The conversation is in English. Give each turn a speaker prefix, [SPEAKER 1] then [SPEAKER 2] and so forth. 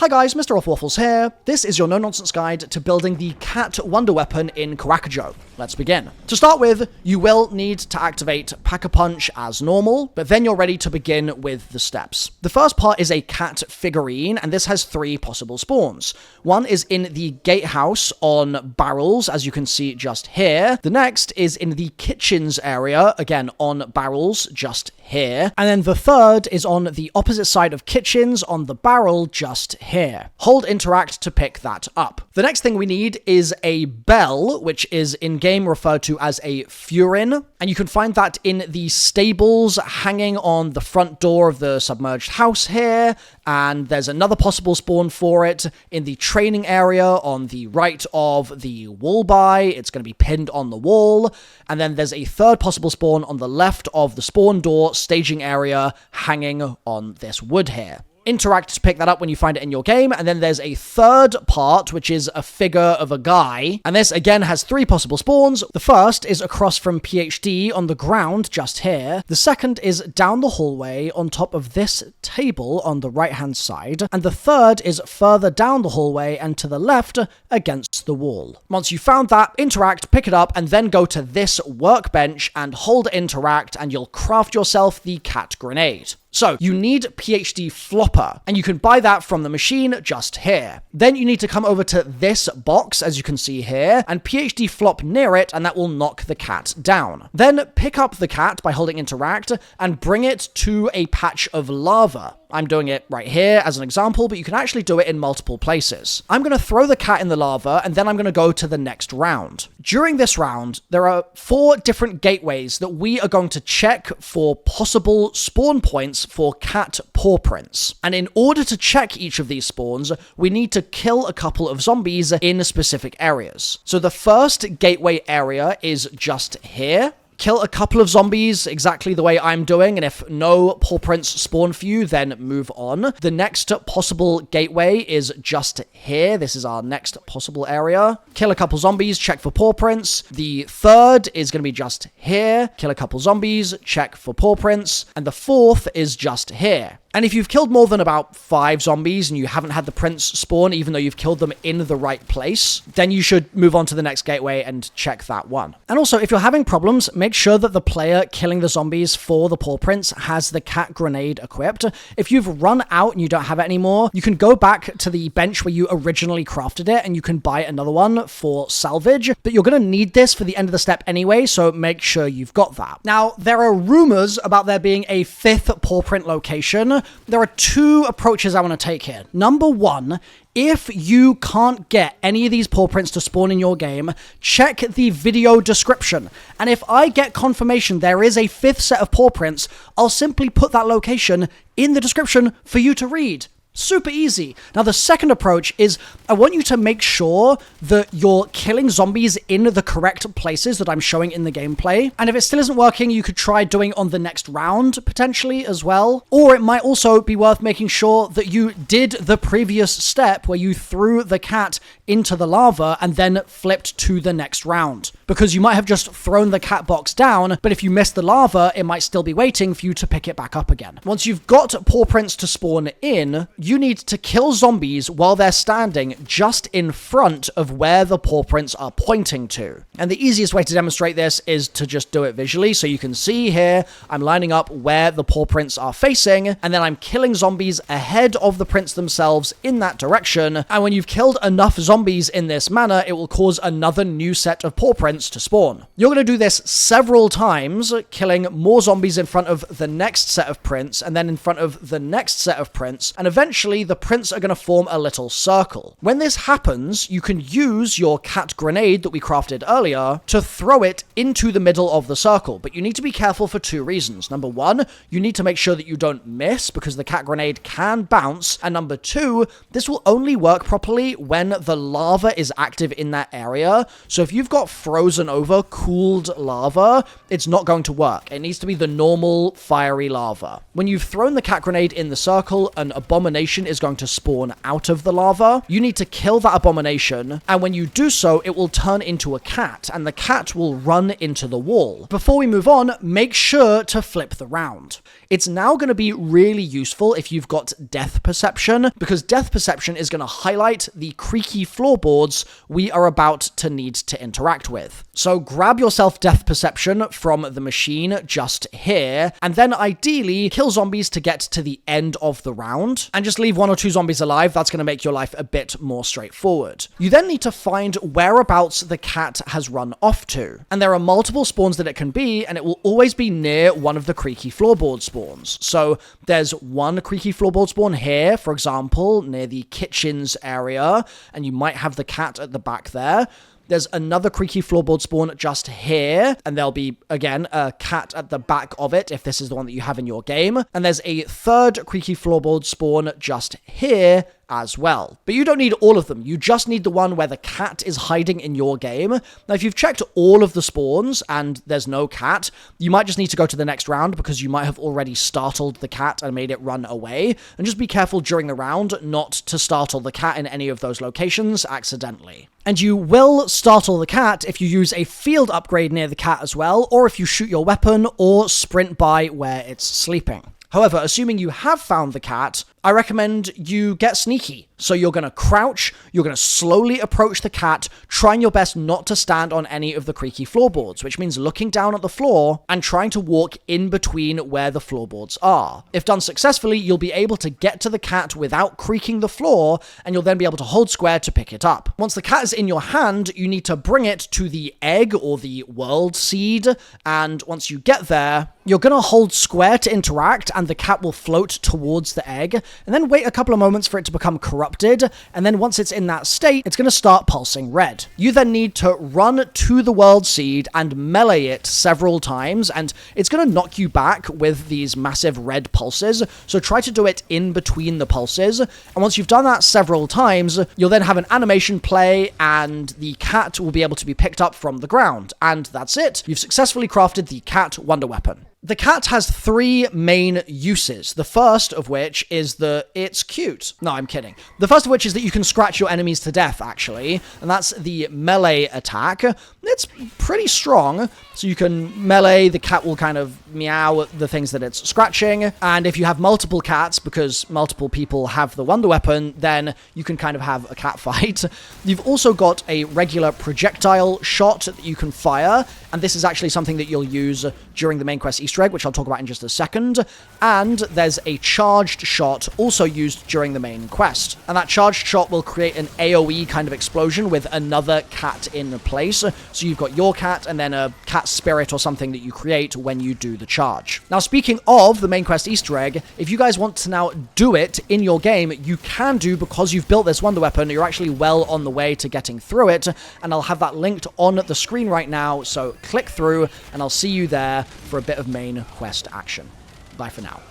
[SPEAKER 1] Hi guys, MrRoflWaffles here. This is your no-nonsense guide to building the cat wonder weapon in Kowakujo. Let's begin. To start with, you will need to activate Pack-a-Punch as normal, but then you're ready to begin with the steps. The first part is a cat figurine, and this has 3 possible spawns. One is in the gatehouse on barrels, as you can see just here. The next is in the kitchens area, again on barrels, just here. And then the third is on the opposite side of kitchens on the barrel, just here. Hold interact to pick that up. The next thing we need is a bell, which is in-game referred to as a furin, and you can find that in the stables hanging on the front door of the submerged house here, and there's another possible spawn for it in the training area on the right of the wall by. It's going to be pinned on the wall, and then there's a third possible spawn on the left of the spawn door staging area hanging on this wood here. Interact to pick that up when you find it in your game, and then there's a third part, which is a figure of a guy, and this again has 3 possible spawns. The first is across from PhD on the ground just here. The second is down the hallway on top of this table on the right hand side, and the third is further down the hallway and to the left against the wall. Once you've found that, interact, pick it up, and then go to this workbench and hold interact, and you'll craft yourself the cat grenade. So, you need PhD Flopper, and you can buy that from the machine just here. Then you need to come over to this box, as you can see here, and PhD Flop near it, and that will knock the cat down. Then pick up the cat by holding interact, and bring it to a patch of lava. I'm doing it right here as an example, but you can actually do it in multiple places. I'm going to throw the cat in the lava, and then I'm going to go to the next round. During this round, there are 4 different gateways that we are going to check for possible spawn points for cat pawprints. And in order to check each of these spawns, we need to kill a couple of zombies in specific areas. So the first gateway area is just here. Kill a couple of zombies exactly the way I'm doing, and if no pawprints spawn for you, then move on. The next possible gateway is just here. This is our next possible area. Kill a couple zombies, check for pawprints. The third is going to be just here. Kill a couple zombies, check for pawprints. And the fourth is just here. And if you've killed more than about 5 zombies and you haven't had the prints spawn, even though you've killed them in the right place, then you should move on to the next gateway and check that one. And also, if you're having problems, make sure that the player killing the zombies for the pawprints has the cat grenade equipped. If you've run out and you don't have it anymore, you can go back to the bench where you originally crafted it and you can buy another one for salvage. But you're going to need this for the end of the step anyway, so make sure you've got that. Now, there are rumors about there being a 5th pawprint location. There are 2 approaches I want to take here. Number 1, if you can't get any of these pawprints to spawn in your game, check the video description. And if I get confirmation there is a 5th set of pawprints, I'll simply put that location in the description for you to read. Super easy. Now, the second approach is I want you to make sure that you're killing zombies in the correct places that I'm showing in the gameplay. And if it still isn't working, you could try doing it on the next round, potentially, as well. Or it might also be worth making sure that you did the previous step where you threw the cat into the lava and then flipped to the next round. Because you might have just thrown the cat box down, but if you missed the lava, it might still be waiting for you to pick it back up again. Once you've got pawprints to spawn in, you need to kill zombies while they're standing just in front of where the pawprints are pointing to. And the easiest way to demonstrate this is to just do it visually. So you can see here, I'm lining up where the pawprints are facing, and then I'm killing zombies ahead of the prints themselves in that direction. And when you've killed enough zombies in this manner, it will cause another new set of pawprints to spawn. You're going to do this several times, killing more zombies in front of the next set of prints, and then in front of the next set of prints, and eventually the prints are going to form a little circle. When this happens, you can use your cat grenade that we crafted earlier to throw it into the middle of the circle, but you need to be careful for 2 reasons. Number 1, you need to make sure that you don't miss because the cat grenade can bounce, and number 2, this will only work properly when the lava is active in that area. So if you've got frozen over, cooled lava, it's not going to work. It needs to be the normal fiery lava. When you've thrown the cat grenade in the circle, an abomination is going to spawn out of the lava. You need to kill that abomination, and when you do so, it will turn into a cat, and the cat will run into the wall. Before we move on, make sure to flip the round. It's now going to be really useful if you've got depth perception, because depth perception is going to highlight the creaky floorboards we are about to need to interact with. So grab yourself depth perception from the machine just here, and then ideally kill zombies to get to the end of the round, and just leave 1 or 2 zombies alive. That's going to make your life a bit more straightforward. You then need to find whereabouts the cat has run off to, and there are multiple spawns that it can be, and it will always be near one of the creaky floorboard spawns. So there's one creaky floorboard spawn here, for example, near the kitchens area, and you might have the cat at the back there. There's another creaky floorboard spawn just here, and there'll be, again, a cat at the back of it if this is the one that you have in your game. And there's a third creaky floorboard spawn just here as well. But you don't need all of them. You just need the one where the cat is hiding in your game. Now, if you've checked all of the spawns and there's no cat, you might just need to go to the next round because you might have already startled the cat and made it run away. And just be careful during the round not to startle the cat in any of those locations accidentally. And you will startle the cat if you use a field upgrade near the cat as well, or if you shoot your weapon or sprint by where it's sleeping. However, assuming you have found the cat, I recommend you get sneaky. So you're going to crouch, you're going to slowly approach the cat, trying your best not to stand on any of the creaky floorboards, which means looking down at the floor and trying to walk in between where the floorboards are. If done successfully, you'll be able to get to the cat without creaking the floor, and you'll then be able to hold square to pick it up. Once the cat is in your hand, you need to bring it to the egg or the world seed, and once you get there, you're going to hold square to interact, and the cat will float towards the egg, and then wait a couple of moments for it to become corrupted, and then once it's in that state, it's going to start pulsing red. You then need to run to the world seed and melee it several times, and it's going to knock you back with these massive red pulses, so try to do it in between the pulses, and once you've done that several times, you'll then have an animation play, and the cat will be able to be picked up from the ground, and that's it. You've successfully crafted the cat wonder weapon. The cat has 3 main uses, the first of which is it's cute. No, I'm kidding. The first of which is that you can scratch your enemies to death, actually, and that's the melee attack. It's pretty strong, so you can melee, the cat will kind of meow at the things that it's scratching, and if you have multiple cats, because multiple people have the wonder weapon, then you can kind of have a cat fight. You've also got a regular projectile shot that you can fire, and this is actually something that you'll use during the main quest Easter egg, which I'll talk about in just a second, and there's a charged shot also used during the main quest, and that charged shot will create an AoE kind of explosion with another cat in place, so you've got your cat and then a cat spirit or something that you create when you do the charge. Now, speaking of the main quest Easter egg, if you guys want to now do it in your game, you can do, because you've built this wonder weapon. You're actually well on the way to getting through it, and I'll have that linked on the screen right now, so click through and I'll see you there for a bit of main quest action. Bye for now.